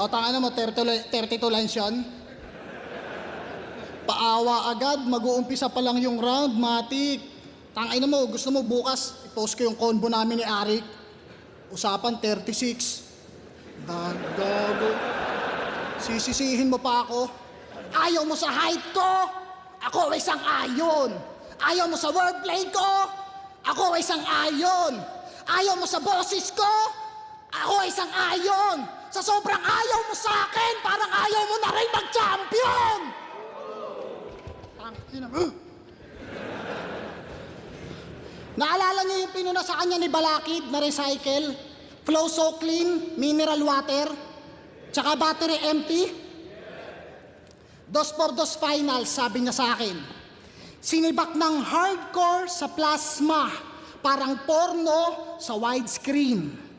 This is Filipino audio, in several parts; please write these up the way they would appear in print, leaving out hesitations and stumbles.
O, tanga mo, 32 lines yan. Paawa agad, mag-uumpisa pa lang yung round, matik. Tangina mo, gusto mo bukas, i-post ko yung combo namin ni Arik. Usapan, 36. Gago. Sisisihin mo pa ako. Ayaw mo sa height ko, ako ay isang ayon. Ayaw mo sa wordplay ko, ako ay isang ayon. Ayaw mo sa boses ko, ako ay isang ayon. Sa sobrang ayaw mo sa akin, parang ayaw mo na rin mag-champion! Naalala niyo yung pinuna sa kanya ni Balakid na recycle? Flow so clean, mineral water, tsaka battery empty? Dos por dos finals, sabi niya sa akin. Sinibak ng hardcore sa plasma, parang porno sa widescreen.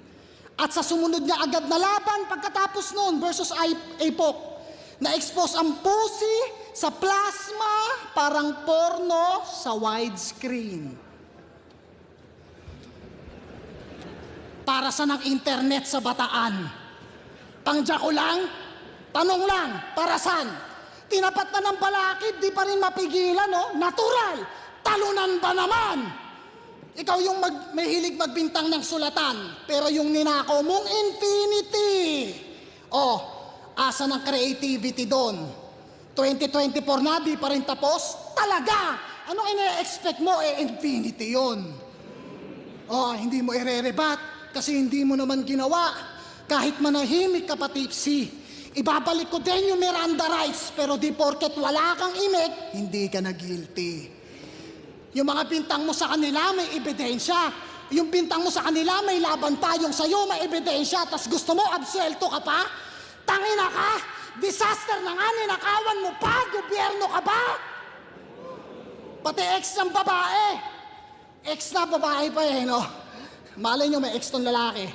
At sa sumunod niya agad na laban pagkatapos noon versus APOC, na-expose ang pussy sa plasma, parang porno sa widescreen. Para sa ng internet sa Bataan? Pangdya ko lang? Tanong lang, para saan? Tinapat na ng Balakid, di pa rin mapigilan, no? Natural! Talunan ba naman? Ikaw yung may hilig magbintang ng sulatan, pero yung ninakaw mong infinity. Oh, asa ng creativity doon? 2024 na, di pa rin tapos? Talaga! Anong ine-expect mo? Infinity yun. Oh, hindi mo ire-rebat kasi hindi mo naman ginawa. Kahit manahimik ka pa, Tipsy. Ibabalik ko din yung Miranda rights, pero di porket wala kang imik, hindi ka na guilty. Yung mga bintang mo sa kanila may ebidensya. Yung bintang mo sa kanila may laban pa. Yung sa'yo may ebidensya. Tas gusto mo absuelto ka pa? Tangina ka! Disaster na nga, ninakawan mo pa! Gobyerno ka ba? Pati ex ng babae. Ex na babae pa eh, no? Malay nyo may ex tong lalaki.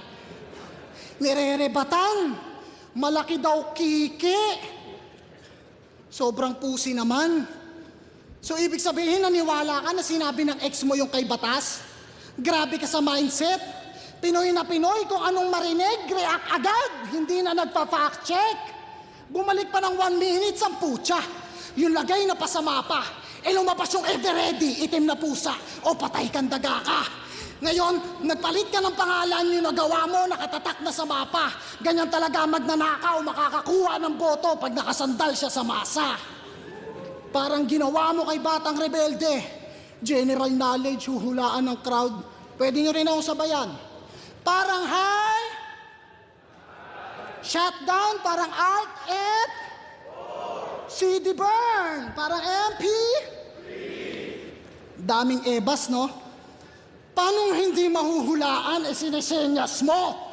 Nire-rebatan. Malaki daw kiki. Sobrang pusi naman. So, ibig sabihin, naniwala ka na sinabi ng ex mo yung kay batas? Grabe ka sa mindset. Pinoy na Pinoy, kung anong marinig, react agad. Hindi na nagpa-fact check. Bumalik pa ng 1 minute, ang putya. Yung lagay na pasama pa. Lumabas yung ever ready, itim na pusa. O patay kang daga ka. Ngayon, nagpalit ka ng pangalan yung nagawa mo, nakatatak na sa mapa. Ganyan talaga magnanakaw, makakakuha ng boto pag nakasandal siya sa masa. Parang ginawa mo kay Batang Rebelde. General knowledge, huhulaan ng crowd. Pwede nyo rin akong sabayan. Parang high, shutdown, parang alt, F, CD burn, parang MP. Daming ebas, no? Paano hindi mahuhulaan sinesenyas mo?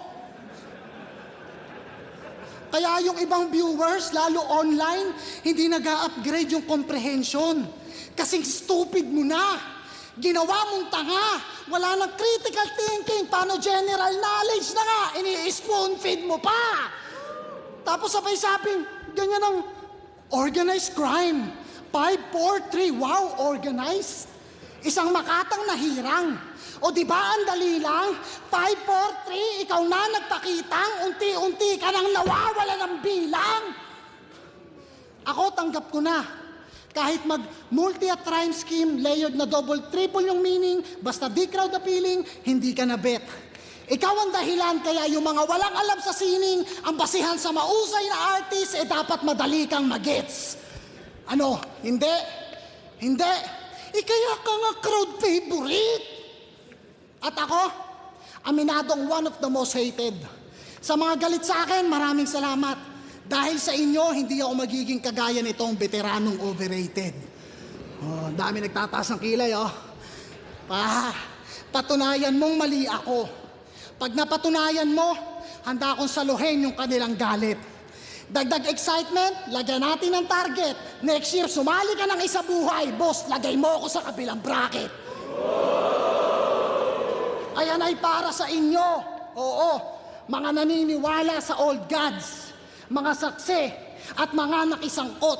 Kaya yung ibang viewers, lalo online, hindi nag-upgrade yung comprehension. Kasing stupid mo na. Ginawa mong tanga. Wala nang critical thinking. Paano general knowledge na nga? Ini-spoon feed mo pa. Tapos sabay sabing, ganyan ang organized crime. 5, 4, 3, wow, organized. Isang makatang nahirang. O di ba ang dali lang? 5, 4, 3, ikaw na nagpakitang, unti-unti ka nang nawawala ng bilang. Ako tanggap ko na. Kahit mag-multi-at-rhyme scheme, layered na double, triple yung meaning, basta di crowd appealing, hindi ka na bet. Ikaw ang dahilan kaya yung mga walang alam sa sining, ang basihan sa mausay na artist, dapat madali kang magets. Ano? Hindi? Hindi? Kaya ka nga crowd favorite. At ako, aminadong one of the most hated. Sa mga galit sa akin, maraming salamat. Dahil sa inyo, hindi ako magiging kagaya nitong veteranong overrated. Oh, dami nagtataas ng kilay, oh. Patunayan mong mali ako. Pag napatunayan mo, handa akong saluhin yung kanilang galit. Dagdag excitement, lagyan natin ng target. Next year, sumali ka ng isa buhay. Boss, lagay mo ako sa kabilang bracket. Ayan ay para sa inyo. Oo, mga naniniwala sa old gods, mga saksi, at mga nakisangkot.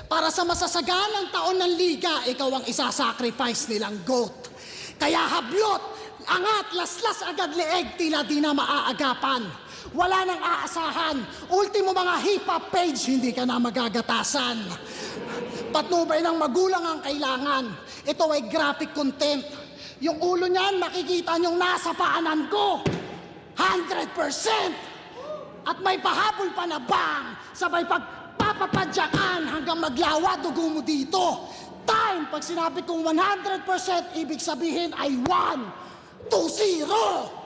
Para sa masasaganang taon ng liga, ikaw ang isasacrifice nilang goat. Kaya hablot, Angat, laslas agad leeg, tila di na maaagapan. Wala nang aasahan. Ultimo mga hip-hop page, hindi ka na magagatasan. Patnubay ng magulang ang kailangan. Ito ay graphic content. Yung ulo niyan, makikita niyong nasa paanan ko. 100%! At may pahabol pa na bang, sabay pagpapapadyakan hanggang maglawa dugo mo dito. Time, pag sinabi kong 100%, ibig sabihin ay 1, 2, 0.